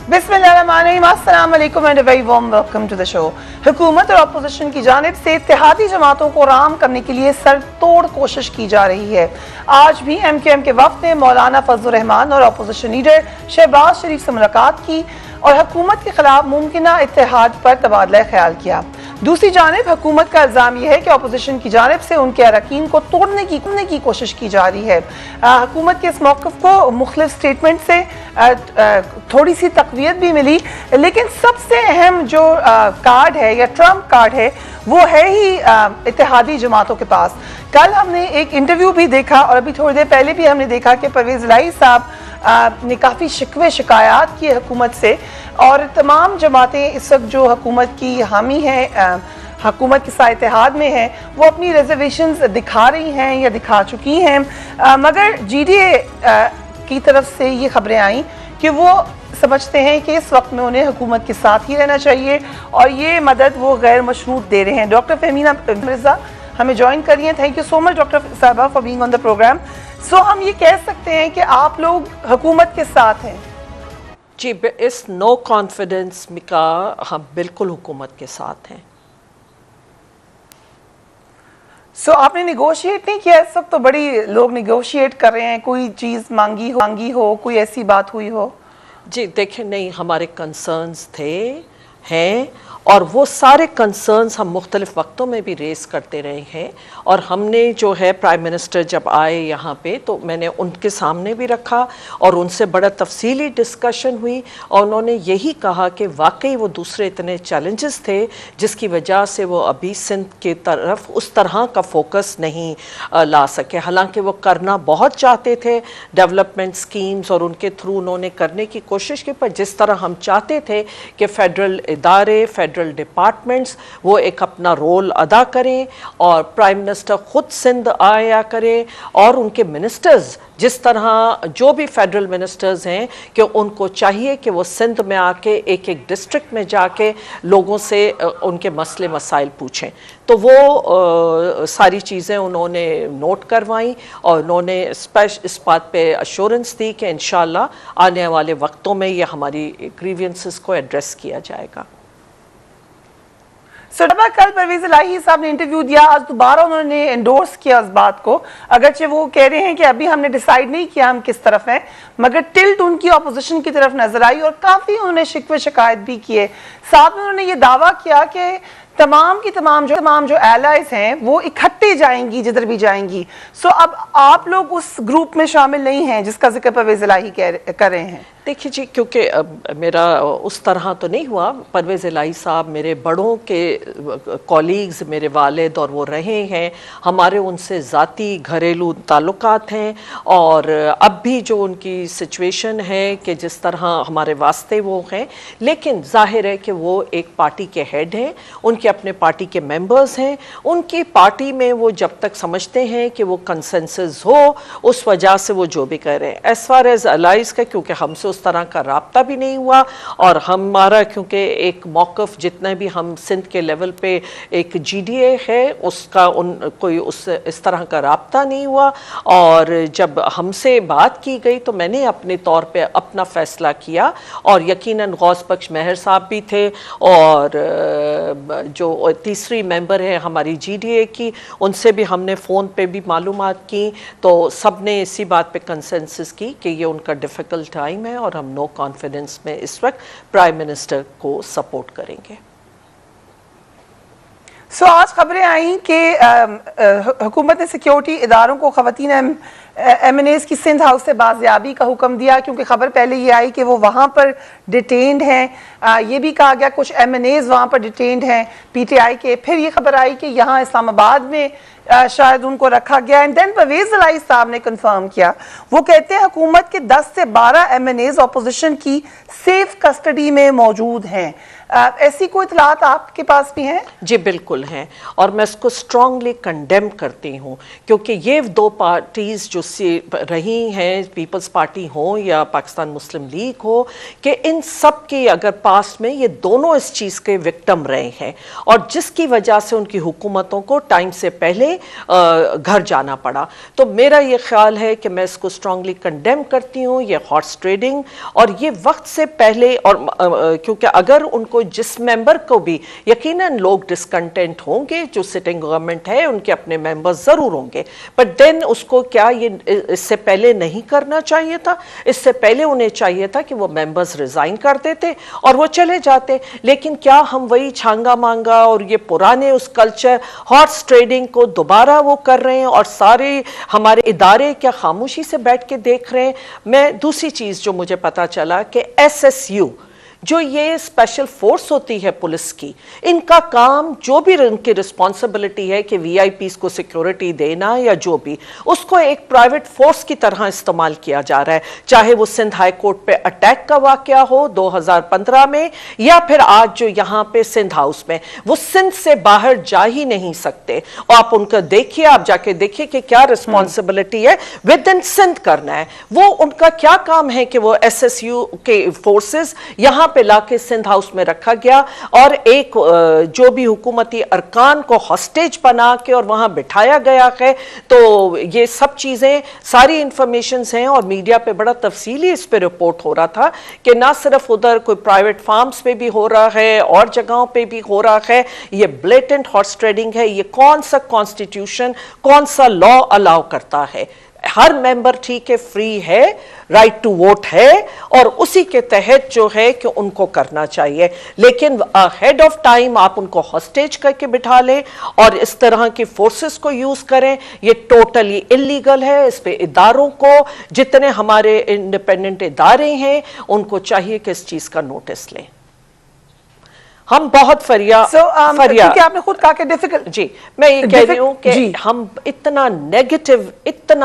बिस्मिल्लाहिर्रहमानिर्रहीम, अस्सलाम वालेकुम and very warm welcome to the show. हुकूमत और अपोजिशन की जानिब से इत्तेहादी जमातों को राम करने के लिए सरतोड़ कोशिश की जा रही है। आज भी MKM के वफ्द ने मौलाना फजलुर रहमान और अपोजिशन लीडर शहबाज शरीफ से मुलाकात की और हुकूमत के खिलाफ मुमकिना इत्तेहाद पर तबादला ख्याल किया। दूसरी जानिब हुकूमत का इल्ज़ाम यह है कि अपोजिशन की जानिब से उनके अरकान को तोड़ने की कोशिश की जा रही है। हुकूमत के इस मौक़िफ़ को मुख्तलिफ स्टेटमेंट से थोड़ी सी तक़वियत भी मिली, लेकिन सबसे अहम जो कार्ड है या ट्रम्प कार्ड है वो है ही इत्तेहादी जमातों के पास। कल हमने एक इंटरव्यू भी देखा और अभी थोड़ी देर पहले भी हमने देखा कि परवेज़ इलाही साहब ने काफ़ी शिकवे शिकायत किए हुकूमत से, और तमाम जमातें इस वक्त जो हुकूमत की हामी हैं, हुकूमत के साथ इत्तेहाद में हैं, वो अपनी रिजर्वेशंस दिखा रही हैं या दिखा चुकी हैं। मगर GDA की तरफ से ये खबरें आई कि वो समझते हैं कि इस वक्त में उन्हें हुकूमत के साथ ही रहना चाहिए और ये मदद वो गैर मशरूत दे रहे हैं। डॉक्टर फहमीना मिर्ज़ा हमें ज्वाइन करिए। Thank you so much doctor साहबा for being on the programme. So हम ये कह सकते हैं कि आप लोग हुकूमत के साथ हैं? जी, इस नो कॉन्फिडेंस का हम बिल्कुल हुकूमत के साथ हैं। सो आपने निगोशिएट नहीं किया? इस वक्त तो बड़ी लोग निगोशिएट कर रहे हैं, कोई चीज़ मांगी हो, कोई ऐसी बात हुई हो? जी देखिए, नहीं, हमारे कंसर्न्स थे, हैं, और वो सारे कंसर्न्स हम मुख्तलिफ वक्तों में भी रेस करते रहे हैं। और हमने जो है प्राइम मिनिस्टर जब आए यहाँ पे तो मैंने उनके सामने भी रखा और उनसे बड़ा तफसीली डिस्कशन हुई और उन्होंने यही कहा कि वाकई वो दूसरे इतने चैलेंजेस थे जिसकी वजह से वो अभी सिंध की तरफ उस तरह का फोकस नहीं ला सके। हालांकि वो करना बहुत चाहते थे, डेवलपमेंट स्कीम्स और उनके थ्रू उन्होंने करने की कोशिश की, पर जिस तरह हम चाहते थे कि फेडरल इदारे, फेडरल डिपार्टमेंट्स वो एक अपना रोल अदा करें और प्राइम मिनिस्टर खुद सिंध आया करें और उनके मिनिस्टर्स जिस तरह जो भी फेडरल मिनिस्टर्स हैं कि उनको चाहिए कि वो सिंध में आके एक एक डिस्ट्रिक्ट में जाके लोगों से उनके मसले मसाइल पूछें। तो वो सारी चीज़ें उन्होंने नोट करवाई और उन्होंने इस बात पे अश्योरेंस दी कि इंशाल्लाह आने वाले वक्तों में ये हमारी ग्रीवियंसेस को एड्रेस किया जाएगा। कल परवेज़ इलाही साहब ने इंटरव्यू दिया, आज दोबारा उन्होंने एंडोर्स किया उस बात को, अगरचे वो कह रहे हैं कि अभी हमने डिसाइड नहीं किया हम किस तरफ हैं, मगर टिल्ट उनकी अपोजिशन की तरफ नजर आई और काफी उन्होंने शिकवे शिकायत भी किए। साथ में उन्होंने ये दावा किया कि तमाम जो एलाइज हैं वो इकट्ठे जाएंगी जिधर भी जाएंगी। सो अब आप लोग उस ग्रुप में शामिल नहीं हैं जिसका जिक्र परवेज़ इलाही कर रहे हैं? देखिए जी, क्योंकि मेरा उस तरह तो नहीं हुआ। परवेज़ इलाही साहब मेरे बड़ों के कॉलीग्स, मेरे वालिद, और वो रहे हैं, हमारे उनसे ज़ाती घरेलू ताल्लुकात हैं और अब भी जो उनकी सिचुएशन है कि जिस तरह हमारे वास्ते वो हैं, लेकिन जाहिर है कि वो एक पार्टी के हेड हैं, उनके अपने पार्टी के मेंबर्स हैं, उनकी पार्टी में वो जब तक समझते हैं कि वो कंसेंसस हो उस वजह से वो जो भी कर रहे हैं। एज़ फार एज़ अलाइज का, क्योंकि हमसे उस तरह का राब्ता भी नहीं हुआ और हमारा क्योंकि एक मौक़िफ़ जितना भी हम सिंध के लेवल पे एक GDA है उसका कोई इस तरह का राब्ता नहीं हुआ। और जब हमसे बात की गई तो मैंने अपने तौर पे अपना फ़ैसला किया और यकीनन गौस बख्श मेहर साहब भी थे और जो तीसरी मेंबर है हमारी GDA की, उनसे भी हमने फ़ोन पे भी मालूमात की, तो सब ने इसी बात पे कंसेंसस की कि ये उनका डिफ़िकल्ट टाइम है और हम नो कॉन्फिडेंस में इस वक्त प्राइम मिनिस्टर को सपोर्ट करेंगे। सो आज खबरें आई कि हुकूमत ने सिक्योरिटी इदारों को ख़वातीन MNAs की सिंध हाउस से बाजियाबी का हुक्म दिया, क्योंकि खबर पहले ये आई कि वो वहाँ पर डिटेन्ड हैं। ये भी कहा गया कुछ MNAs वहाँ पर डिटेन्ड हैं PTI के। फिर ये खबर आई कि यहाँ इस्लामाबाद में शायद उनको रखा गया। एंड देन परवेज़ इलाही साहब ने कंफर्म किया, वो कहते हैं हुकूमत के 10 से 12 MNAs अपोजिशन की सेफ कस्टडी में मौजूद हैं। ऐसी कोई इतलात आपके पास भी हैं? जी बिल्कुल हैं, और मैं इसको स्ट्रांगली कंडेम करती हूँ, क्योंकि ये दो पार्टीज जो रही हैं, पीपल्स पार्टी हो या पाकिस्तान मुस्लिम लीग हो, कि इन सब की अगर पास्ट में ये दोनों इस चीज़ के विक्टिम रहे हैं, और जिसकी वजह से उनकी हुकूमतों को टाइम से पहले घर जाना पड़ा। तो मेरा ये ख्याल है कि मैं इसको स्ट्रांगली कंडेम करती हूँ, ये हॉर्स ट्रेडिंग, और ये वक्त से पहले, और क्योंकि अगर उनको जिस मेंबर को भी, यकीनन लोग डिसकंटेंट होंगे, जो सिटिंग गवर्नमेंट है उनके अपने मेंबर्स जरूर होंगे, बट देन उसको क्या ये इससे पहले नहीं करना चाहिए था? इससे पहले उन्हें चाहिए था कि वो मेंबर्स रिजाइन कर देते और वो चले जाते। लेकिन क्या हम वही छांगा मांगा और ये पुराने उस कल्चर हॉर्स ट्रेडिंग को दोबारा वो कर रहे हैं, और सारे हमारे इदारे क्या खामोशी से बैठ के देख रहे हैं? मैं दूसरी चीज जो मुझे पता चला कि SSU जो ये स्पेशल फोर्स होती है पुलिस की, इनका काम जो भी इनकी रिस्पॉन्सिबिलिटी है कि VIPs को सिक्योरिटी देना या जो भी, उसको एक प्राइवेट फोर्स की तरह इस्तेमाल किया जा रहा है। चाहे वो सिंध हाई कोर्ट पे अटैक का वाकया हो 2015 में, या फिर आज जो यहाँ पे सिंध हाउस में, वो सिंध से बाहर जा ही नहीं सकते। और आप उनका देखिए, आप जाके देखिए कि क्या रिस्पॉन्सिबिलिटी है विद इन सिंध करना है। वो उनका क्या काम है कि वो SSU के फोर्सेस यहाँ पे लाके सिंध हाउस में रखा गया, और एक जो भी हुकूमती अरकान को हॉस्टेज बना के और वहां बिठाया गया है। तो ये सब चीजें सारी इंफॉर्मेशन हैं, और मीडिया पे बड़ा तफसीली इस पे रिपोर्ट हो रहा था कि ना सिर्फ उधर कोई प्राइवेट फार्म्स पे भी हो रहा है और जगहों पे भी हो रहा है। ये ब्लेटेंट हॉर्स ट्रेडिंग है। ये कौन सा कॉन्स्टिट्यूशन, कौन सा लॉ अलाउ करता है? हर मेंबर ठीक है, फ्री है, राइट टू वोट है, और उसी के तहत जो है कि उनको करना चाहिए। लेकिन हेड ऑफ टाइम आप उनको हॉस्टेज करके बिठा लें और इस तरह की फोर्सेस को यूज करें, ये टोटली इलीगल है। इस पे इदारों को, जितने हमारे इंडिपेंडेंट इदारे हैं, उनको चाहिए कि इस चीज का नोटिस लें। हम बहुत क्योंकि आपने खुद कहा कि डिफिकल्ट, जी मैं ये कह रही हूँ कि हम इतना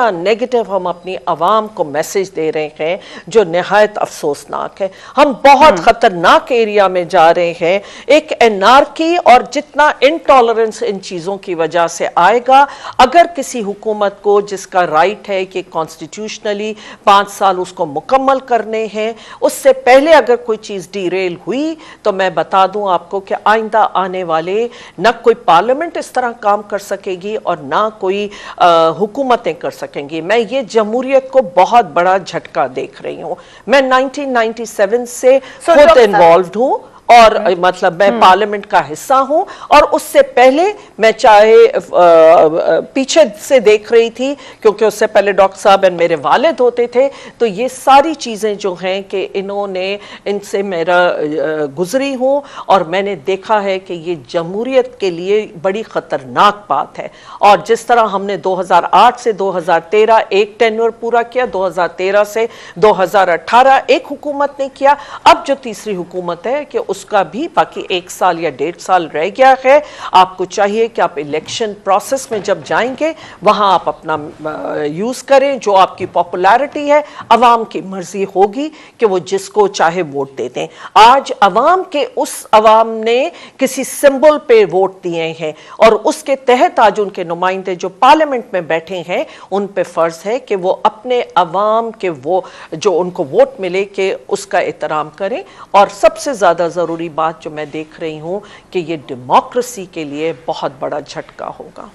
नेगेटिव हम अपनी आवाम को मैसेज दे रहे हैं जो निहायत अफसोसनाक है। हम बहुत खतरनाक एरिया में जा रहे हैं, एक एनार्की, और जितना इनटॉलरेंस इन चीज़ों की वजह से आएगा, अगर किसी हुकूमत को जिसका राइट है कि कॉन्स्टिट्यूशनली 5 साल उसको मुकम्मल करने हैं, उससे पहले अगर कोई चीज़ डीरेल हुई, तो मैं बता दूं आपको कि आइंदा आने वाले न कोई पार्लियामेंट इस तरह काम कर सकेगी और ना कोई हुकूमतें कर सकेंगी। मैं ये जमहूरियत को बहुत बड़ा झटका देख रही हूँ। मैं 1997 से खुद इन्वॉल्व हूँ, और मतलब मैं पार्लियामेंट का हिस्सा हूं, और उससे पहले मैं चाहे पीछे से देख रही थी, क्योंकि उससे पहले डॉक्टर साहब एंड मेरे वालिद होते थे। तो ये सारी चीजें जो हैं कि इन्होंने, इनसे मेरा गुजरी हूं, और मैंने देखा है कि ये जमहूरियत के लिए बड़ी खतरनाक बात है। और जिस तरह हमने 2008 से 2013 एक टेन्योर पूरा किया, 2013 से 2018 एक हुकूमत ने किया, अब जो तीसरी हुकूमत है कि उसका भी बाकी 1 साल या 1.5 साल रह गया है। आपको चाहिए कि आप इलेक्शन प्रोसेस में जब जाएंगे, वहां आप अपना यूज करें, जो आपकी पॉपुलैरिटी है, अवाम की मर्जी होगी कि वो जिसको चाहे वोट दे दें। आज अवाम ने किसी सिंबल पे वोट दिए हैं, और उसके तहत आज उनके नुमाइंदे जो पार्लियामेंट में बैठे हैं, उन पे फर्ज है कि वो अपने अवाम के वो जो उनको वोट मिले कि उसका एहतराम करें। और सबसे ज्यादा जरूरी बात जो मैं देख रही हूं कि ये डेमोक्रेसी के लिए बहुत बड़ा झटका होगा।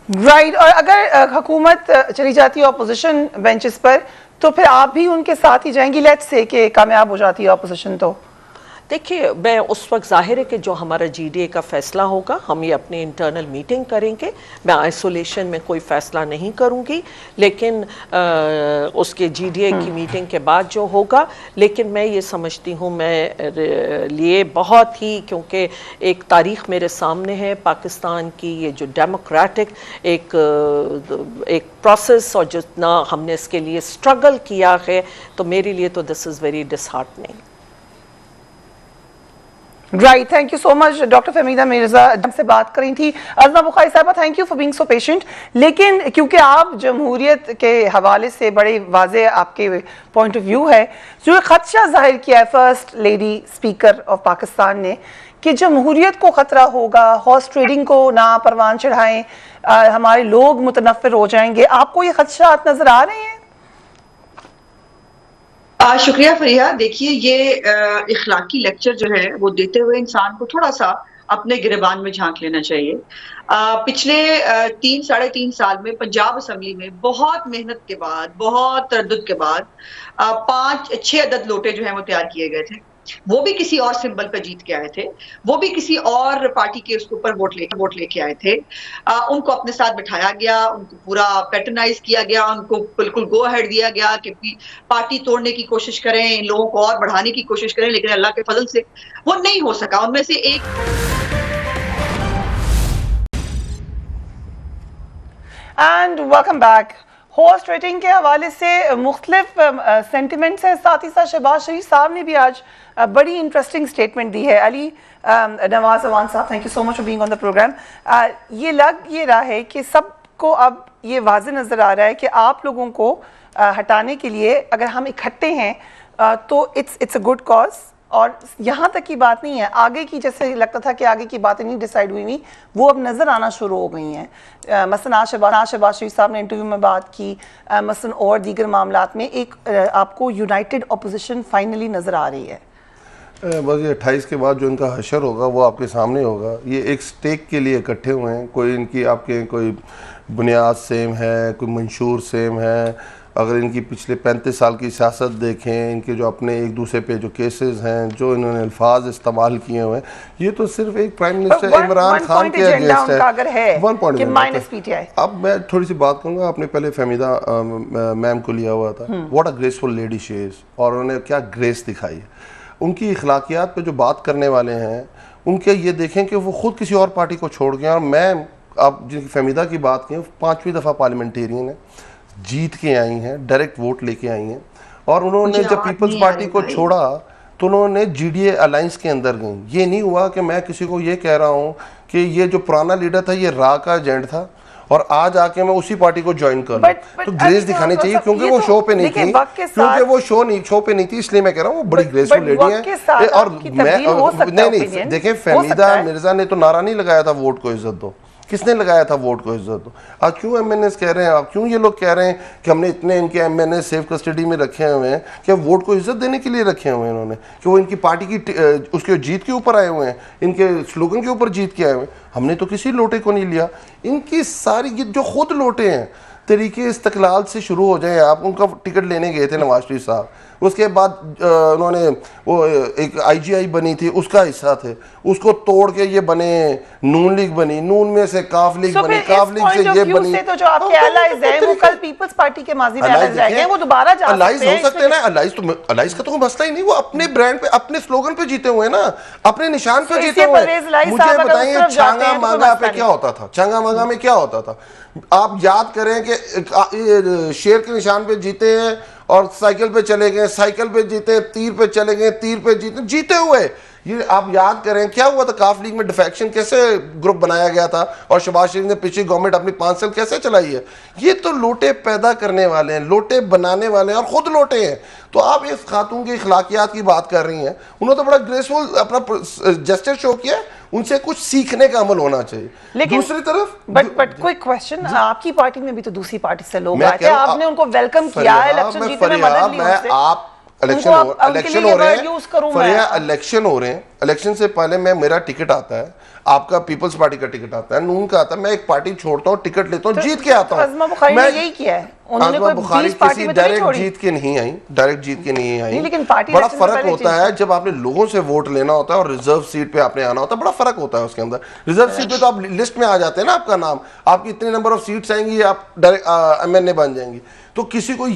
राइट। और अगर हुकूमत चली जाती है ऑपोजिशन बेंचेस पर, तो फिर आप भी उनके साथ ही जाएंगी? लेट्स से कि कामयाब हो जाती है ऑपोजिशन, तो देखिए, मैं उस वक्त जाहिर है कि जो हमारा GDA का फैसला होगा, हम ये अपनी इंटरनल मीटिंग करेंगे। मैं आइसोलेशन में कोई फैसला नहीं करूंगी, लेकिन उसके GDA की मीटिंग के बाद जो होगा। लेकिन मैं ये समझती हूँ, मैं लिए बहुत ही, क्योंकि एक तारीख मेरे सामने है पाकिस्तान की, ये जो डेमोक्रेटिक एक प्रोसेस, और जितना हमने इसके लिए स्ट्रगल किया है, तो मेरे लिए तो this is very disheartening. Right, thank you so much doctor Fahmida Mirza हमसे बात करी थी। अज़मा बुखारी साहबा, thank you for being so patient. लेकिन क्योंकि आप जमहूरियत के हवाले से बड़े वाजे आपके पॉइंट ऑफ व्यू है, जो खदशा जाहिर किया है first lady speaker of Pakistan ने कि जमहूरियत को खतरा होगा, हॉर्स ट्रेडिंग को ना परवान चढ़ाएं, हमारे लोग मुतनफ़िर हो जाएंगे, आपको ये खदशात नजर आ रहे हैं? शुक्रिया फरिया। देखिए, ये इखलाकी लेक्चर जो है वो देते हुए इंसान को थोड़ा सा अपने गिरबान में झांक लेना चाहिए। पिछले 3-3.5 साल में पंजाब असम्बली में बहुत मेहनत के बाद, बहुत तरद्दुद के बाद 5-6 अदद लोटे जो है वो तैयार किए गए थे। वो भी किसी और सिंबल पर जीत के आए थे, वो भी किसी और पार्टी के उसके ऊपर वोट लेके आए थे। उनको अपने साथ बिठाया गया, उनको पूरा पैटर्नाइज किया गया, उनको बिल्कुल गो अहेड दिया गया कि पार्टी तोड़ने की कोशिश करें, इन लोगों को और बढ़ाने की कोशिश करें, लेकिन अल्लाह के फजल से वो नहीं हो सका। उनमें से एक and welcome back. Horse trading के हवाले से मुख्तलिफ सेंटिमेंट्स हैं, साथ ही साथ शहबाज शरीफ साहब ने भी आज बड़ी इंटरेस्टिंग स्टेटमेंट दी है। अली नवाज अवान साहब, thank you so much for being on the program. ये लग ये रहा है कि सबको अब ये वाज़े नज़र आ रहा है कि आप लोगों को हटाने के लिए अगर हम इकट्ठे हैं तो इट्स अ गुड कॉज। और यहाँ तक की बात नहीं है, आगे की जैसे लगता था कि आगे की बातें नहीं डिसाइड हुई, वो अब नज़र आना शुरू हो गई हैं। मसलन आज शहबाज शरीफ साहब ने इंटरव्यू में बात की, मसलन और दीगर मामलात में एक आपको यूनाइटेड अपोजिशन फाइनली नज़र आ रही है। बस ये 28 के बाद जो इनका हशर होगा वो आपके सामने होगा। ये एक स्टेक के लिए इकट्ठे हुए हैं, कोई इनकी आपके कोई बुनियाद सेम है, कोई मंशूर सेम है। अगर इनकी पिछले 35 साल की सियासत देखें, इनके जो अपने एक दूसरे पे जो केसेस हैं, जो इन्होंने अल्फाज इस्तेमाल किए हुए हैं, ये तो सिर्फ एक प्राइम मिनिस्टर इमरान खान के अगेंस्ट है। One point. अब मैं थोड़ी सी बात करूँगा, आपने पहले फहमीदा मैम को लिया हुआ था, what a graceful lady she is, और उन्होंने क्या ग्रेस दिखाई है। उनकी इखलाकियात पे जो बात करने वाले हैं उनके ये देखें कि वो खुद किसी और पार्टी को छोड़ गए। और मैं अब जिनकी फहमीदा की बात की, 5वीं दफ़ा पार्लियामेंटेरियन है, जीत के आई हैं, डायरेक्ट वोट लेके आई हैं। और उन्होंने जब पीपल्स पार्टी को छोड़ा तो उन्होंने जीडीए अलायंस के अंदर गई। ये नहीं हुआ कि मैं किसी को ये कह रहा हूँ कि ये जो पुराना लीडर था ये रा का एजेंट था और आज आके मैं उसी पार्टी को ज्वाइन कर लूं। तो ग्रेस दिखानी चाहिए, क्योंकि वो शो पे नहीं थी, क्योंकि वो शो पे नहीं थी, इसलिए मैं कह रहा हूँ वो बड़ी ग्रेसफुल लेडी है। और मैं नहीं देखें, फहमीदा मिर्जा ने तो नारा नहीं लगाया था वोट को इज्जत दो। किसने लगाया था वोट को इज्जत दो? आज क्यों एमएनएस कह रहे हैं, आप क्यों ये लोग कह रहे हैं कि हमने इतने इनके एमएनएस सेफ कस्टडी में रखे हुए हैं कि वोट को इज्जत देने के लिए रखे हुए हैं इन्होंने, कि वो इनकी पार्टी की उसके जीत के ऊपर आए हुए हैं, इनके स्लोगन के ऊपर जीत के आए हुए हैं। हमने तो किसी लोटे को नहीं लिया। इनकी सारी जो खुद लोटे हैं, तरीके इस्तकलाल से शुरू हो जाए। आप उनका टिकट लेने गए थे नवाज शरीफ साहब, उसके बाद उन्होंने वो एक आईजीआई बनी थी उसका हिस्सा थे, उसको तोड़ के ये बने नून लीग बनी, नून में से काफ लीग बनी, काफ लीग से ये बनी। तो जो आपके एलाइज हैं वो कल पीपल्स पार्टी के माजी में एलाइज रह गए, वो दोबारा जा सकते हैं। हो सकते हैं ना, अलाइज का तो कोई मसला ही नहीं, वो अपने ब्रांड पे, अपने स्लोगन पे जीते हुए हैं ना, अपने निशान पे जीते हुए हैं। मुझे बताइए छांगा मांगा पे क्या होता था? छांगा मांगा में क्या होता था? आप याद करें कि शेर के निशान पे जीते हैं और साइकिल पे चले गए, साइकिल पे जीते, तीर पे चले गए, तीर पे जीते हुए। ये आप याद करें क्या हुआ था काफ लीग में, डिफेक्शन कैसे ग्रुप बनाया गया था और शहबाज शरीफ ने पिछली गवर्नमेंट अपनी 5 साल कैसे चलाई है। ये तो लोटे पैदा करने वाले हैं, लोटे बनाने वाले हैं और खुद लोटे हैं। तो आप इस खातून की इखलाकियात की बात कर रही हैं, उन्होंने तो बड़ा ग्रेसफुल अपना जेस्चर शो किया, उनसे कुछ सीखने का अमल होना चाहिए। लेकिन दूसरी तरफ बट कोई क्वेश्चन, आपकी पार्टी में भी तो दूसरी पार्टी से लोग आए थे, आपने उनको वेलकम किया है, इलेक्शन जीतने में मदद ली उनसे। आप इलेक्शन हो रहे हैं, इलेक्शन से पहले मेरा टिकट आता है, आपका पीपल्स पार्टी का टिकट आता है, नून का आता है, मैं एक पार्टी छोड़ता हूँ, टिकट लेता हूँ, जीत के आता हूँ। अज़मा बुखारी ने यही किया है, अज़मा बुखारी किसी डायरेक्ट जीत के नहीं आई, लेकिन पार्टी बड़ा फर्क होता है जब आपने लोगों से वोट लेना होता है और रिजर्व सीट पे आपने आना होता है, बड़ा फर्क होता है उसके अंदर। रिजर्व सीट पे तो आप लिस्ट में आ जाते हैं ना, आपका नाम, आपकी इतने नंबर ऑफ सीट्स आएंगी, आप डायरेक्ट एमएनए बन जाएंगी। तो किसी को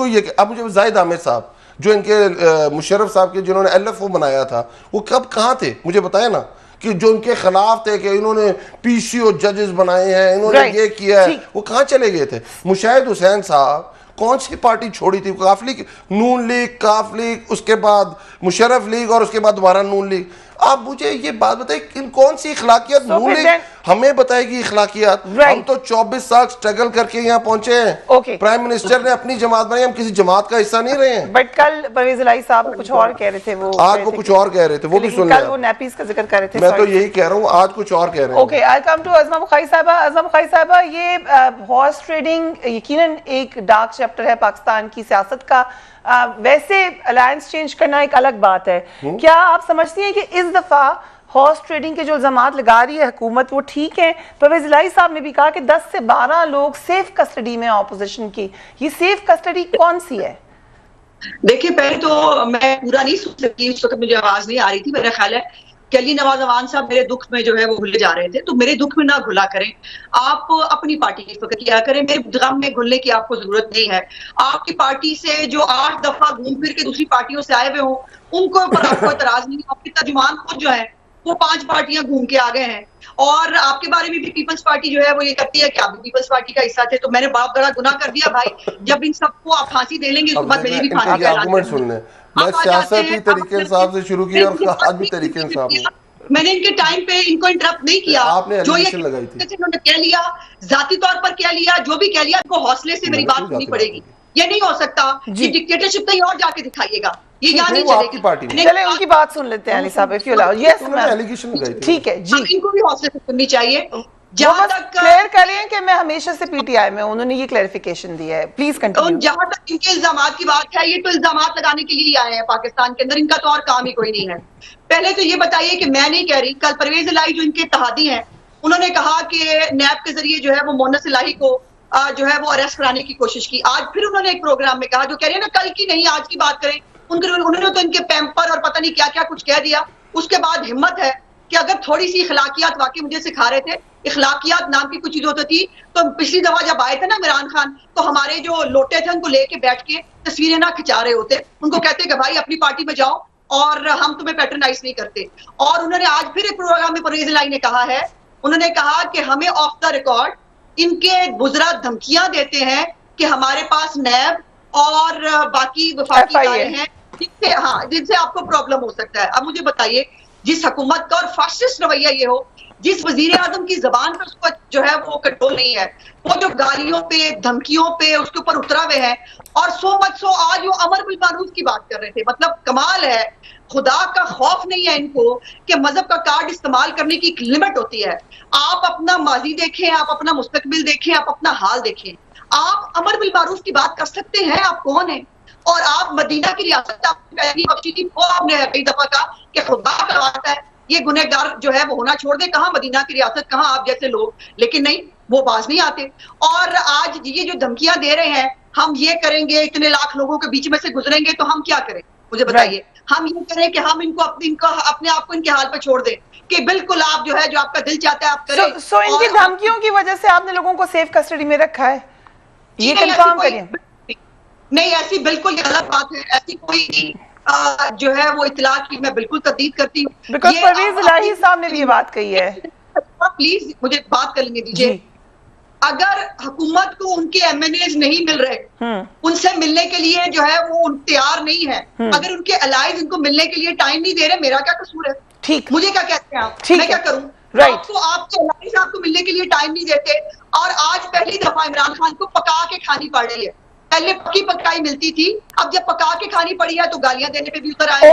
ये अब मुझे जाहिद आमिर साहब जो इनके मुशर्रफ साहब के जिन्होंने एलएफओ बनाया था, वो कब कहाँ थे मुझे बताया ना, कि जो उनके खिलाफ थे कि इन्होंने पीसीओ जजेस बनाए हैं, इन्होंने ये किया है, वो कहाँ चले गए थे? मुशाहिद हुसैन साहब कौन सी पार्टी छोड़ी थी? काफ लीग, नून लीग, काफ लीग, उसके बाद मुशर्रफ लीग और उसके बाद दोबारा नून लीग। आप मुझे ये बात बताइए, इन कौन सी इखलाकियात नून लीग हमें बताएगी इखलाकियात? हम तो 24 साल स्ट्रगल करके यहाँ पहुंचे हैं। प्राइम मिनिस्टर ने अपनी जमात बनाई, हम किसी जमात का हिस्सा नहीं रहे हैं। बट कल परवेज इलाही साहब कुछ और कह रहे थे, वो आज वो कुछ और कह रहे थे, वो भी सुन कल वो नैपीज का जिक्र कर रहे थे। मैं तो यही कह रहा हूँ, आज कुछ और कह रहे हैं। Okay, I come to Azma Bukhari साहबा। अज़मा बुखारी साहबा, ये हॉर्स ट्रेडिंग यकीनन एक डार्क चैप्टर है पाकिस्तान की सियासत का। वैसे अलायंस चेंज करना एक अलग बात है। क्या आप समझती हैं कि इस दफा हॉर्स ट्रेडिंग के जो इल्जामात लगा रही है हुकूमत वो ठीक है? परवेज इलाही साहब ने भी कहा कि 10 से 12 लोग सेफ कस्टडी में ऑपोजिशन की। ये सेफ कस्टडी कौन सी है? देखिए, पहले तो मैं पूरा नहीं सुन सकती, उस वक्त मुझे आवाज नहीं आ रही थी। मेरा ख्याल है कि अली नवाज अवान साहब मेरे दुख में जो है वो घुले जा रहे थे, तो मेरे दुख में ना घुला करें। आप अपनी पार्टी की फिक्र किया करें, मेरे गम में घुलने की आपको जरूरत नहीं है। आपकी पार्टी से जो 8 दफा घूम फिर के दूसरी पार्टियों से आए हुए हों, उनको पर आपको एतराज नहीं। आपके तर्जुमान खुद जो है वो 5 पार्टियां घूम के आ गए हैं, और आपके बारे में भी पीपल्स पार्टी जो है वो ये कहती है कि आप भी पीपल्स पार्टी का हिस्सा थे। तो मैंने बहुत बड़ा गुनाह कर दिया भाई, जब इन सबको आप फांसी दे लेंगे उसके बाद मेरी भी फांसी आर्गुमेंट सुन लें। मैं सियासती तरीके इंसाफ से शुरू की और आज भी तरीके इंसाफ। मैंने इनके टाइम पे इनको इंटरप्ट नहीं किया। आपने जो ये लगाई थी, उन्होंने कह लिया, जाती तौर पर कह लिया, जो भी कह लिया, इनको हौसले से मेरी बात सुननी पड़ेगी। ये नहीं हो सकता कि डिक्टेटरशिप कहीं और जाके दिखाइएगा, ये यहाँ नहीं चलेगी। चले उनकी बात सुन लेते हैं अली साहब, if you allow. Yes ma'am, ठीक है जी, इनको भी हौसले से सुननी चाहिए। जहां तक क्लियर करें कि मैं हमेशा से पीटीआई में, उन्होंने ये क्लैरिफिकेशन दिया है। Please continue. जहां तक इनके इल्जामात की बात है, ये तो इल्जामात लगाने के लिए ही आए हैं पाकिस्तान के अंदर, इनका तो और काम ही कोई नहीं है। पहले तो ये बताइए कि मैं नहीं कह रही, कल परवेज इलाही जो इनके इत्तेहादी हैं, उन्होंने कहा कि नैब के जरिए जो है वो मोनस इलाही को जो है वो अरेस्ट कराने की कोशिश की। आज फिर उन्होंने एक प्रोग्राम में कहा, जो कह रहे हैं ना, कल की नहीं आज की बात करें, उन्होंने तो इनके पैम्पर और पता नहीं क्या क्या कुछ कह दिया। उसके बाद हिम्मत है कि अगर थोड़ी सी इखलाकियात वाकई मुझे सिखा रहे थे, इखलाकियात नाम की कुछ चीज होती थी, तो पिछली दफा जब आए थे ना इमरान खान, तो हमारे जो लोटे थे उनको लेके बैठ के तस्वीरें ना खिंचा रहे होते, उनको कहते कि भाई अपनी पार्टी में जाओ और हम तुम्हें पैटर्नाइज नहीं करते। और उन्होंने आज फिर एक प्रोग्राम में परवेज इलाही ने कहा है, उन्होंने कहा कि हमें ऑफ द रिकॉर्ड इनके बुजरा धमकियां देते हैं कि हमारे पास नैब और बाकी वफाकी इदारे हैं जिनसे आपको प्रॉब्लम हो सकता है। अब मुझे बताइए, जिस हुकूमत का और फासिस्ट रवैया ये हो, जिस वजीर आजम की जबान पर उसको जो है वो कंट्रोल नहीं है, वो जो गालियों पे धमकियों पे उसके ऊपर उतरा हुए हैं, और सो आज वो अमर बिल मारूफ की बात कर रहे थे। मतलब कमाल है, खुदा का खौफ नहीं है इनको कि मजहब का कार्ड इस्तेमाल करने की एक लिमिट होती है। आप अपना माजी देखें, आप अपना मुस्तकबिल देखें, आप अपना हाल देखें। आप अमर बिल मारूफ की बात कर सकते हैं, आप कौन हैं? और आप मदीना की रियासत आपने पहली बख्शी थी, वो आपने कई दफा कहा कि खुदा का वास्ता है ये गुनहगार जो है वो होना छोड़ दे। कहाँ मदीना की रियासत, कहाँ आप जैसे लोग? लेकिन नहीं, वो बाज नहीं आते। और आज ये जो धमकियां दे रहे हैं, हम ये करेंगे, इतने लाख लोगों के बीच में से गुजरेंगे, तो हम क्या करें? मुझे बताइए। हम ये करें कि हम इनको अपने आप को इनके हाल पर छोड़ दें कि बिल्कुल आप जो है जो आपका दिल चाहता है आप करें? सो इनकी धमकियों की वजह से आपने लोगों को सेफ कस्टडी में रखा है, ये कंफर्म करिए। नहीं, ऐसी बिल्कुल गलत बात है। ऐसी कोई जो है वो इतला की मैं बिल्कुल तस्दीक करती हूँ। बिकॉज़ परवेज इलाही साहब ने भी ये बात कही है। प्लीज मुझे बात कर लेने दीजिए। अगर हुकूमत को उनके एमएनएज नहीं मिल रहे, उनसे मिलने के लिए जो है वो तैयार नहीं है, अगर उनके अलाइज इनको मिलने के लिए टाइम नहीं दे रहे, मेरा क्या कसूर है? ठीक, मुझे क्या कहते हैं आप? मैं क्या करूं? राइट। आपके अलाइज आपको मिलने के लिए टाइम नहीं देते, और आज पहली दफा इमरान खान को पका के खानी पड़ रही है। पहले पक्की पकाई मिलती थी, अब जब पका के खानी पड़ी है तो गालियां देने पे भी उतर आए।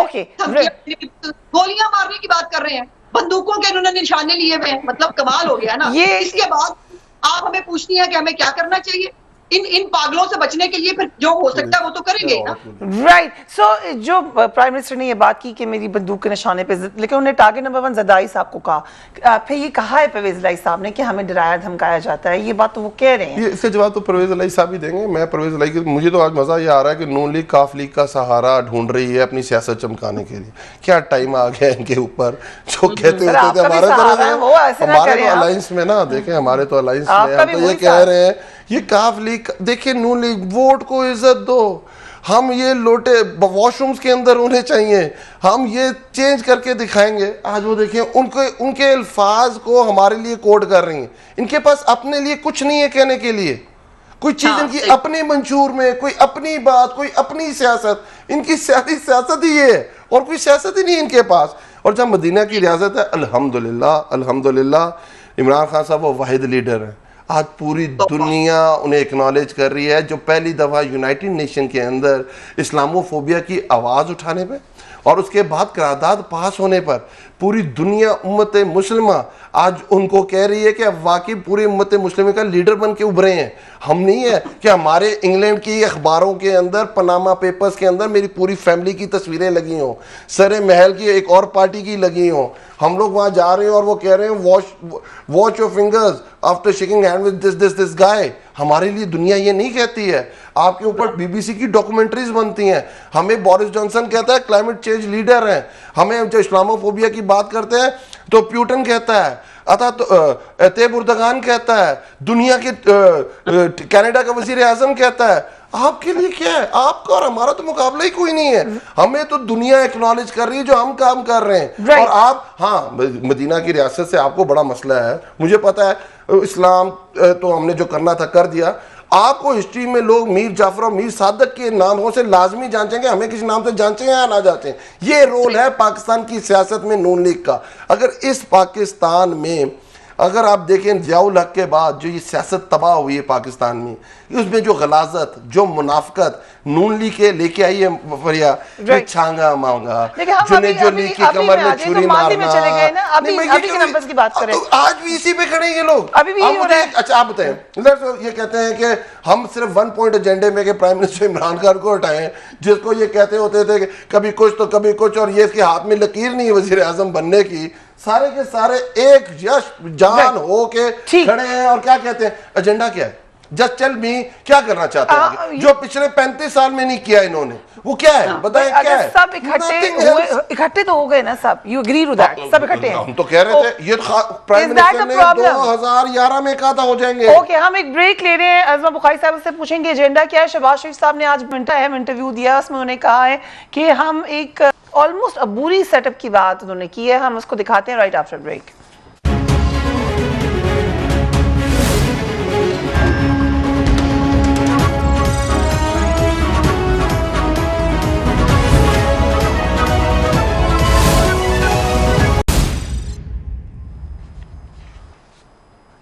गोलियां मारने की बात कर रहे हैं, बंदूकों के इन्होंने निशाने लिए हुए हैं। मतलब कमाल हो गया ना। इसके बाद आप हमें पूछनी है कि हमें क्या करना चाहिए? इन पागलों से बचने के लिए फिर जो हो सकता है वो तो करेंगे ना। राइट। सो जो प्राइम मिनिस्टर ने ये बात की कि मेरी बंदूक के निशाने पे, लेकिन उन्होंने टारगेट नंबर 1 ज़रदारी साहब को कहा, फिर ये कहा है परवेज इलाही साहब ने कि हमें डराया धमकाया जाता है। ये बात तो वो कह रहे हैं, इससे जवाब तो परवेज इलाही साहब ही देंगे। मैं परवेज इलाही की, मुझे तो आज मजा ये आ रहा है कि नून लीग काफ लीग का सहारा ढूंढ रही है अपनी सियासत चमकाने के लिए। क्या टाइम आ गया इनके ऊपर, जो कहते होते थे हमारे तो अलायंस में ना, देखें हमारे तो अलायंस में, हम तो ये कह रहे हैं ये काफ लीग, देखिए नून लीग, वोट को इज्जत दो। हम ये लोटे वॉशरूम्स के अंदर उन्हें चाहिए, हम ये चेंज करके दिखाएंगे। आज वो देखिए उनके अल्फाज को हमारे लिए कोड कर रही हैं। इनके पास अपने लिए कुछ नहीं है कहने के लिए, कोई चीज हाँ, इनकी अपने मंशूर में, कोई अपनी बात, कोई अपनी सियासत, इनकी सियासत ही ये है और कोई सियासत ही नहीं इनके पास। और जब मदीना की रियासत है, अल्हम्दुलिल्लाह अल्हम्दुलिल्लाह, इमरान खान साहब वो वाहिद लीडर हैं। आज पूरी दुनिया उन्हें एक्नॉलेज कर रही है, जो पहली दफ़ा यूनाइटेड नेशन के अंदर इस्लामोफोबिया की आवाज़ उठाने पे और उसके बाद करारदाद पास होने पर पूरी दुनिया उम्मत मुस्लिमा आज उनको कह रही है कि अब वाकई पूरी उम्मत मुस्लिम का लीडर बन के उभरे हैं। हम नहीं है कि हमारे इंग्लैंड की अखबारों के अंदर, पनामा पेपर्स के अंदर मेरी पूरी फैमिली की तस्वीरें लगी हों, सरे महल की एक और पार्टी की लगी हों, हम लोग वहाँ जा रहे हैं और वो कह रहे हैं watch your fingers after shaking hand with this guy. हमारे लिए दुनिया ये नहीं कहती है। आपके ऊपर बीबीसी की डॉक्यूमेंट्रीज बनती हैं। हमें बोरिस जॉनसन कहता है क्लाइमेट चेंज लीडर हैं। हमें जो इस्लामोफोबिया की बात करते हैं तो प्यूटन कहता है, अतः तो तैयब उर्दगान कहता है, दुनिया के कनाडा का वजीर आजम कहता है। आपके लिए क्या है? आपका और हमारा तो मुकाबला ही कोई नहीं है। हमें तो दुनिया एक्नॉलेज कर रही है जो हम काम कर रहे हैं। और आप, हाँ, मदीना की रियासत से आपको बड़ा मसला है, मुझे पता है। इस्लाम तो हमने जो करना था कर दिया। आपको हिस्ट्री में लोग मीर जाफर और मीर सादक के नामों से लाजमी जांचेंगे, हमें किसी नाम से जांचें या ना जांचें। ये रोल है पाकिस्तान की सियासत में नून लीग का। अगर इस पाकिस्तान में, अगर आप देखें जियाउल हक के बाद जो ये सियासत तबाह हुई है पाकिस्तान में, उसमें जो गलाजत, जो मुनाफकत नून लीग के लेके आई है फरिया, छांगा मांगा, जो लीग की कमर में छुरी मारना। आज भी इसी पे खड़े हैं लोग। अच्छा आप बताएं, ये कहते हैं कि हम सिर्फ 1 पॉइंट एजेंडे में के प्राइम मिनिस्टर इमरान खान को हटाएं, जिसको ये कहते होते थे कि कभी कुछ तो कभी कुछ, और ये इसके हाथ में लकीर नहीं है वजीर आजम बनने की। सारे के सारे एक यश जान हो के खड़े हैं और क्या कहते हैं, एजेंडा क्या है, जस्ट टेल मी, क्या करना चाहते हैं जो पिछले 35 साल में नहीं किया इन्होंने, वो क्या है बताएं। क्या है? सब इकट्ठे तो हो गए ना सब, यू एग्री टू दैट? सब इकट्ठे हैं। हम तो कह रहे थे ये प्राइम मिनिस्टर ने 2011 में कहा था हो जाएंगे। ओके, हम एक ब्रेक ले रहे हैं। अज़मा बुखारी साहब से पूछेंगे एजेंडा क्या है। शहबाज शरीफ साहब ने आज इंटरव्यू दिया, उसमें उन्होंने कहा है कि हम एक ऑलमोस्ट अबूरी सेटअप की बात उन्होंने की है। हम उसको दिखाते हैं right after break.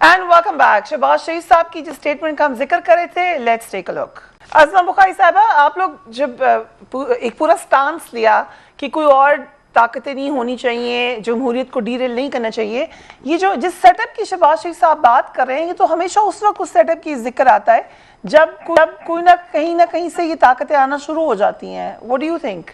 And welcome back. Shahbaz Sharif साहब की जिस स्टेटमेंट का हम जिक्र कर रहे थे, let's take a look. Azma Bukhari साहबा, आप लोग जब एक पूरा स्टांस लिया कि कोई और ताकतें नहीं होनी चाहिए, जमहूरियत को डीरेल नहीं करना चाहिए, ये जो जिस सेटअप की शहबाज शरीफ साहब बात कर रहे हैं, ये तो हमेशा उस वक्त उस सेटअप की जिक्र आता है जब कोई ना कहीं से ये ताकतें आना शुरू हो जाती हैं। What do you think?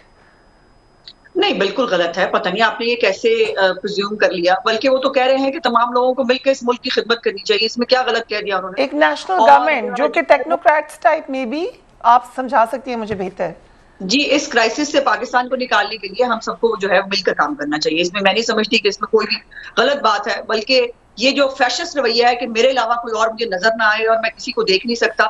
नहीं, बिल्कुल गलत है। पता नहीं आपने ये कैसे प्रिज्यूम कर लिया, बल्कि वो तो कह रहे हैं कि तमाम लोगों को मिलकर इस मुल्क की खिदमत करनी चाहिए। इसमें क्या गलत कह दिया उन्होंने? एक नेशनल गवर्नमेंट जो कि टेक्नोक्रेट्स टाइप में भी, आप समझा सकती हैं मुझे बेहतर। जी, इस क्राइसिस से पाकिस्तान को निकालने के लिए हम सबको जो है मिलकर काम करना चाहिए। इसमें मैं नहीं समझती कि इसमें कोई भी गलत बात है, बल्कि ये जो फैशिस्ट रवैया है कि मेरे अलावा कोई और मुझे नजर ना आए और मैं किसी को देख नहीं सकता,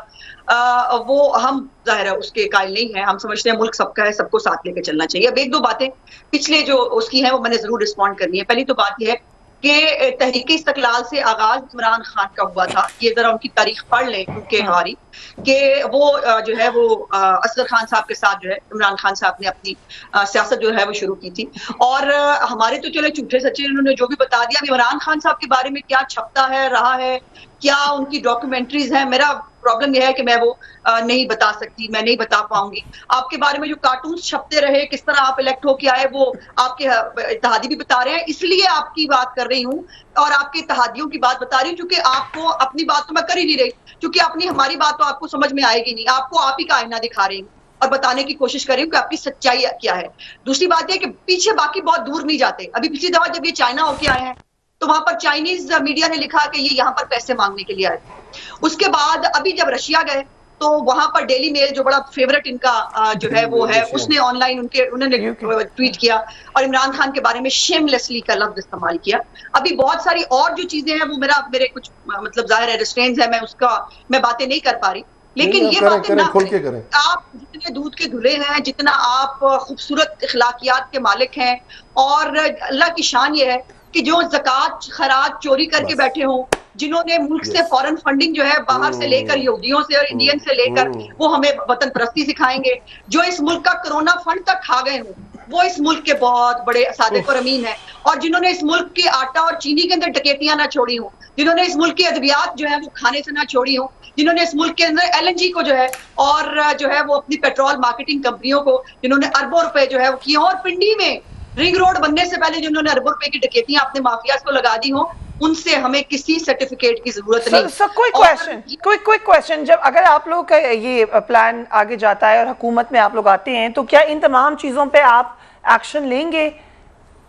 वो हम जाहिर है उसके कायल नहीं है। हम समझते हैं मुल्क सबका है, सबको साथ लेकर चलना चाहिए। अब एक दो बातें पिछले जो उसकी हैं वो मैंने जरूर रिस्पॉन्ड करनी है। पहली तो बात यह है कि तहरीक इस्तकलाल से आगाज इमरान खान का हुआ था। ये जरा उनकी तारीख पढ़ लें, क्योंकि हमारी कि वो जो है वो असगर खान साहब के साथ जो है इमरान खान साहब ने अपनी सियासत जो है वो शुरू की थी। और हमारे तो चले झूठे सच्चे उन्होंने जो भी बता दिया। इमरान खान साहब के बारे में क्या छपता है रहा है, क्या उनकी डॉक्यूमेंट्रीज हैं, मेरा प्रॉब्लम यह है कि मैं वो नहीं बता सकती, मैं नहीं बता पाऊंगी। आपके बारे में जो कार्टून छपते रहे, किस तरह आप इलेक्ट होके आए, वो आपके इत्तेहादी भी बता रहे हैं। इसलिए आपकी बात कर रही हूँ और आपके इत्तेहादियों की बात बता रही हूँ, क्योंकि आपको अपनी बात तो मैं कर ही नहीं रही, क्योंकि अपनी हमारी बात तो आपको समझ में आएगी नहीं। आपको आप ही का आईना दिखा रही हूँ और बताने की कोशिश कर रही हूँ कि आपकी सच्चाई क्या है। दूसरी बात यह कि पीछे बाकी बहुत दूर नहीं जाते। अभी पिछली दफा जब ये चाइना होके आए हैं तो वहां पर चाइनीज मीडिया ने लिखा कि ये यहाँ पर पैसे मांगने के लिए आए थे। उसके बाद अभी जब रशिया गए तो वहां पर डेली मेल जो बड़ा फेवरेट इनका जो है वो है, उसने ऑनलाइन उन्होंने ट्वीट किया और इमरान खान के बारे में शेमलेसली का लफ्ज इस्तेमाल किया। अभी बहुत सारी और जो चीजें हैं वो मेरे कुछ मतलब जाहिर है रिस्ट्रेंट्स है, मैं बातें नहीं कर पा रही, लेकिन ये बातें ना करें। आप जितने दूध के धुले हैं, जितना आप खूबसूरत इखलाकियात के मालिक हैं, और अल्लाह की शान ये है कि जो ज़कात खराज चोरी करके बैठे हों, जिन्होंने मुल्क से फॉरेन फंडिंग जो है बाहर से लेकर, यहूदियों से और इंडियन से लेकर, वो हमें वतन परस्ती सिखाएंगे, जो इस मुल्क का कोरोना फंड तक खा गए हों, वो इस मुल्क के बहुत बड़े सादिक और अमीन हैं, और जिन्होंने इस मुल्क के आटा और चीनी के अंदर डकैतियां ना छोड़ी हों, जिन्होंने इस मुल्क की अद्वियात जो है वो खाने से ना छोड़ी हों, जिन्होंने इस मुल्क के अंदर LNG को जो है और जो है वो अपनी पेट्रोल मार्केटिंग कंपनियों को जिन्होंने अरबों रुपए जो है वो किए, और पिंडी में रिंग रोड बनने से पहले जिन्होंने अरबों रुपए की डकैतियां अपने माफियाज को लगा दी हो, उनसे हमें किसी सर्टिफिकेट की जरूरत नहीं। क्विक क्वेश्चन, जब अगर आप लोग का ये प्लान आगे जाता है और हुकूमत में आप लोग आते हैं, तो क्या इन तमाम चीजों पे आप एक्शन लेंगे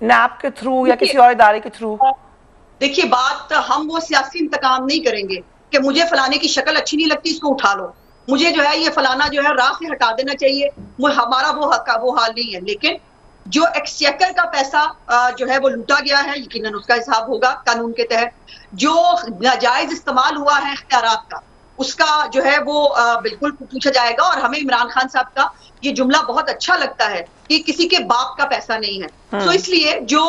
नैप के थ्रू या किसी और इदारे के थ्रू? देखिए, बात हम वो सियासी इंतकाम नहीं करेंगे कि मुझे फलाने की शक्ल अच्छी नहीं लगती, इसको उठा लो, मुझे जो है ये फलाना जो है राह से हटा देना चाहिए, हमारा वो हाल नहीं है। लेकिन जो एक्सचेकर का पैसा जो है वो लूटा गया है, यकीनन उसका हिसाब होगा कानून के तहत। जो नाजायज इस्तेमाल हुआ है इख्तियारात का, उसका जो है वो बिल्कुल पूछा जाएगा। और हमें इमरान खान साहब का ये जुमला बहुत अच्छा लगता है कि किसी के बाप का पैसा नहीं है। तो इसलिए जो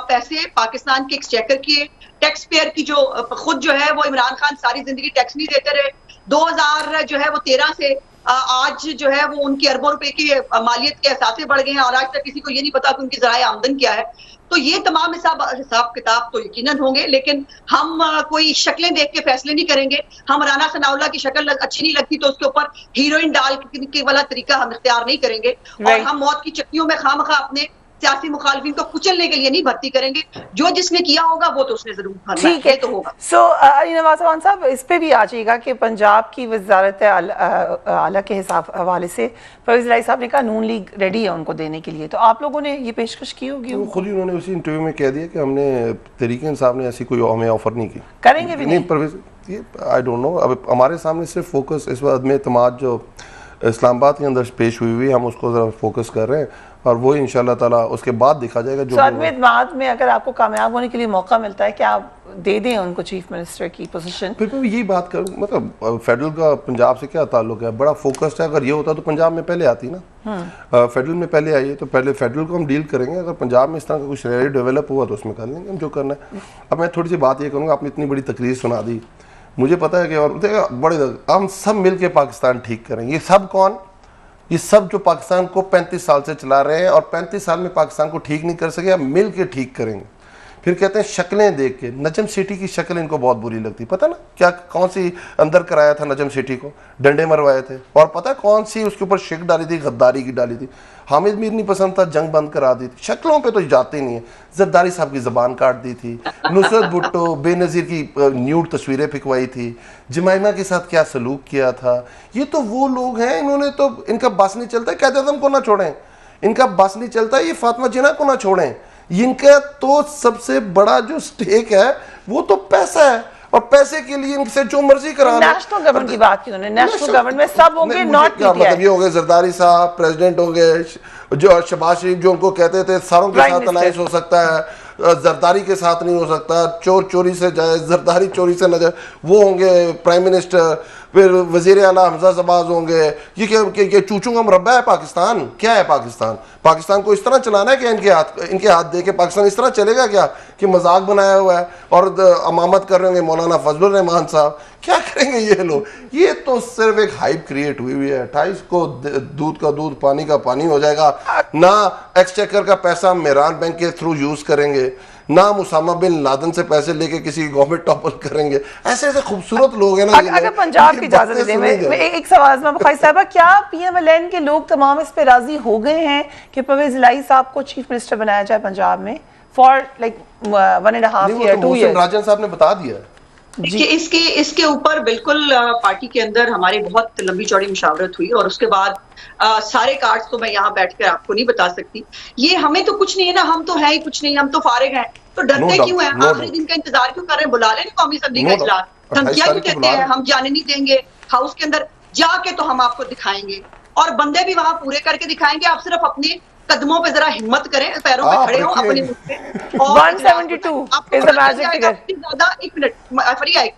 पैसे पाकिस्तान के एक्सचेकर के टैक्स पेयर की जो खुद जो है वो इमरान खान सारी जिंदगी टैक्स नहीं देते रहे, 2000 जो है वो 13 से आज जो है वो उनकी अरबों रुपए की मालियत के एहसासे बढ़ गए हैं, और आज तक किसी को ये नहीं पता कि उनकी ज़राए आमदन क्या है। तो ये तमाम हिसाब किताब तो यकीनन होंगे, लेकिन हम कोई शक्लें देख के फैसले नहीं करेंगे। हम राना सनाउल्लाह की शक्ल अच्छी नहीं लगती तो उसके ऊपर हीरोइन डाल के वाला तरीका हम इख्तियार नहीं करेंगे, और हम मौत की चक्कियों में खामखा अपने सियासी मुखालिफिन को कुचलने के लिए नहीं भर्ती करेंगे। जो जिसने किया होगा वो तो उसने जरूर भरना है, तो होगा। सो अली नवाज खान साहब, इस पे भी आ जाएगा कि पंजाब की वजारत आला के हवाले से परवेज़ इलाही साहब ने कहा नून लीग रेडी है उनको देने के लिए, तो आप लोगों ने ये पेशकश की होगी? वो खुद ही उन्होंने उसी इंटरव्यू में कह दिया कि हमने तहरीक इंसाफ ने ऐसी कोई हमें ऑफर नहीं की, करेंगे भी नहीं। परवेज़, ये आई डोंट नो, अब हमारे सामने सिर्फ फोकस इस वक्त में एतमाद जो इस्लामाबाद के अंदर पेश हुई हम उसको ज़रा फोकस कर रहे हैं, और वो इंशाल्लाह ताला उसके बाद देखा जाएगा। जो एतमाद में अगर आपको कामयाब होने के लिए मौका मिलता है, क्या आप दे दें उनको चीफ मिनिस्टर की पोजीशन? फिर मैं यही बात करूँ, मतलब फेडरल का पंजाब से क्या ताल्लुक है? बड़ा फोकस्ड है। अगर ये होता तो पंजाब में पहले आती ना, फेडरल में पहले आई है, तो पहले फेडरल को हम डील करेंगे। अगर पंजाब में इस तरह का कुछ डेवलप हुआ तो उसमें कर लेंगे हम जो करना है। अब मैं थोड़ी सी बात ये करूँगा, आपने इतनी बड़ी तकरीर सुना दी, मुझे पता है कि और बड़े हम सब मिल के पाकिस्तान ठीक करेंगे। ये सब कौन? ये सब जो पाकिस्तान को 35 साल से चला रहे हैं और 35 साल में पाकिस्तान को ठीक नहीं कर सके, हम मिल के ठीक करेंगे। फिर कहते हैं शक्लें देख के, नजम सेठी की शक्ल इनको बहुत बुरी लगती, पता ना क्या कौन सी अंदर कराया था नजम सेठी को, डंडे मरवाए थे, और पता है कौन सी उसके ऊपर शिक डाली थी, गद्दारी की डाली थी। हामिद मीर नहीं पसंद था, जंग बंद करा दी थी। शक्लों पे तो जाते नहीं है। जरदारी साहब की ज़बान काट दी थी, नुसरत भुट्टो बेनज़ीर की न्यूड तस्वीरें फिकवाई थी, जमाइमा के साथ क्या सलूक किया था। ये तो वो लोग हैं, इन्होंने तो, इनका बस नहीं चलता कैद आज़म को ना छोड़ें, इनका बस नहीं चलता ये फातिमा जिन्ना को ना छोड़ें। इनका तो सबसे बड़ा जो स्टेक है वो तो पैसा है, और पैसे के लिए इनसे जो मर्जी करा। नेशनल गवर्नमेंट की बात की उन्होंने, नेशनल गवर्नमेंट में सब होंगे, नॉट पीटीआई। मतलब ये हो गए जरदारी साहब प्रेसिडेंट होंगे, जो शहबाज शरीफ जो उनको कहते थे सारों के साथ अलायंस हो सकता है, जरदारी के साथ नहीं हो सकता, चोर चोरी से जाए जरदारी चोरी से न जाए, वो होंगे प्राइम मिनिस्टर। फिर वजीर आला हमजा शहबाज होंगे। ये चूचू का मुरब्बा है पाकिस्तान? क्या है पाकिस्तान? पाकिस्तान को इस तरह चलाना है कि इनके हाथ दे के पाकिस्तान इस तरह चलेगा क्या कि मजाक बनाया हुआ है और अमामत कर रहे होंगे मौलाना फजलुर रहमान साहब? क्या करेंगे ये लोग? ये तो सिर्फ एक हाइप क्रिएट हुई हुई है। 28 को दूध का दूध पानी का पानी हो जाएगा। ना एक्सचेकर का पैसा मेहरान बैंक के थ्रू यूज करेंगे, ना उसामा बिन लादेन से पैसे लेके किसी गवर्नमेंट टॉपल करेंगे। ऐसे ऐसे खूबसूरत लोग हैं ना। अगर पंजाब की इजाजत दे मैं एक सवाल साहबा, क्या PMLN के लोग तमाम इस पे राजी हो गए हैं कि परवेज़ इलाही साहब को चीफ मिनिस्टर बनाया जाए पंजाब में फॉर लाइक 1.5 ईयर 2 ईयर? राजन साहब ने बता दिया। देखिए, इसके ऊपर बिल्कुल पार्टी के अंदर हमारी बहुत लंबी चौड़ी मुशावरत हुई, और उसके बाद सारे कार्ड्स तो मैं यहाँ बैठकर आपको नहीं बता सकती। ये हमें तो कुछ नहीं है ना, हम तो है ही कुछ नहीं, हम तो फारिग हैं, तो डरते क्यों हैं? आखिरी दिन का इंतजार क्यों कर रहे हैं? बुला लें कौमी असेंबली का इजलास। धमकियां क्यों देते हैं? हम जाने नहीं देंगे हाउस के अंदर जाके, तो हम आपको दिखाएंगे, और बंदे भी वहां पूरे करके दिखाएंगे। आप सिर्फ अपने कदमों पे जरा हिम्मत करें, पैरों पे खड़े हो अपने मुंह पे। 172 इज द मैजिक फिगर। ज्यादा एक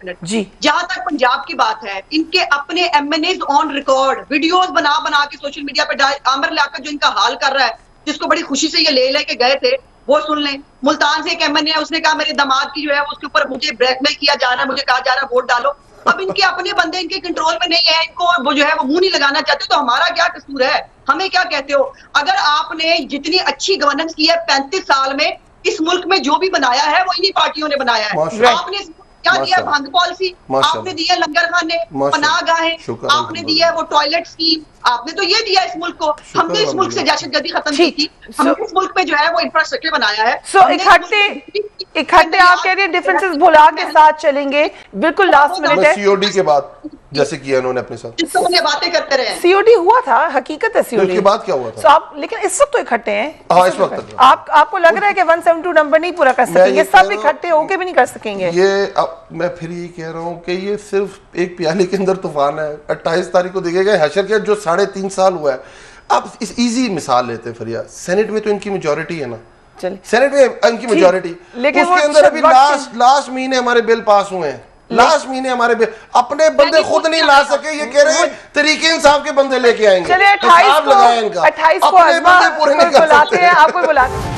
मिनट जी, जहां तक पंजाब की बात है, इनके अपने MNAs ऑन रिकॉर्ड वीडियोस बना बना के सोशल मीडिया पे आमिर लियाकत जो इनका हाल कर रहा है, जिसको बड़ी खुशी से ये ले के गए थे, वो सुन लें। मुल्तान से एक एमएनए है, उसने कहा मेरे दामाद की जो है उसके ऊपर मुझे ब्लैकमेल किया जा रहा है, मुझे कहा जा रहा है वोट डालो। अब इनके अपने बंदे इनके कंट्रोल में नहीं है, इनको वो जो है वो मुंह नहीं लगाना चाहते, तो हमारा क्या कसूर है? हमें क्या कहते हो? अगर आपने जितनी अच्छी गवर्नेंस की है 35 साल में, इस मुल्क में जो भी बनाया है वो इन्हीं पार्टियों ने बनाया है। आपने क्या दिया? भंग पॉलिसी, आपने दिया लंगर खाने, पनाह गाहें, आपने दिया वो टॉयलेट स्कीम, आपने तो ये दिया इस मुल्क को। हमने इस मुल्क से दहशतगर्दी खत्म की थी, हमने इस मुल्क में जो है वो इंफ्रास्ट्रक्चर बनाया है। इकट्ठे आप कह रहे हैं डिफरेंसेस भुला के साथ चलेंगे, बिल्कुल लास्ट मिनट है। सीओडी के बाद जैसे किया इन्होंने अपने साथ, जिससे बातें करते रहे। सीओडी हुआ था, हकीकत है सीओडी उसके बाद क्या हुआ था? तो आप लेकिन इस वक्त तो इकट्ठे हैं। हाँ, इस वक्त आपको लग रहा है कि 172 नंबर नहीं पूरा कर सकेंगे? सब इकट्ठे होके भी नहीं कर सकेंगे। ये अब मैं फिर यही कह रहा हूँ कि ये सिर्फ एक प्याले के अंदर तूफान है। 28 तारीख को देखेगा हशर के जो 3.5 साल हुआ है। अब इस इजी मिसाल लेते हैं फरिया, सेनेट में तो इनकी मेजोरिटी है ना, सेनेट में इनकी मेजोरिटी, लेकिन उसके अंदर अभी लास्ट महीने हमारे बिल पास हुए हैं, लास्ट महीने हमारे अपने बंदे खुद नहीं ला सके, ये कह रहे हैं तरीके इंसाफ के बंदे लेके आएंगे। चलिए 28 को अपने बंदे पूरे नहीं कर सकते। आपको बुलाते हैं।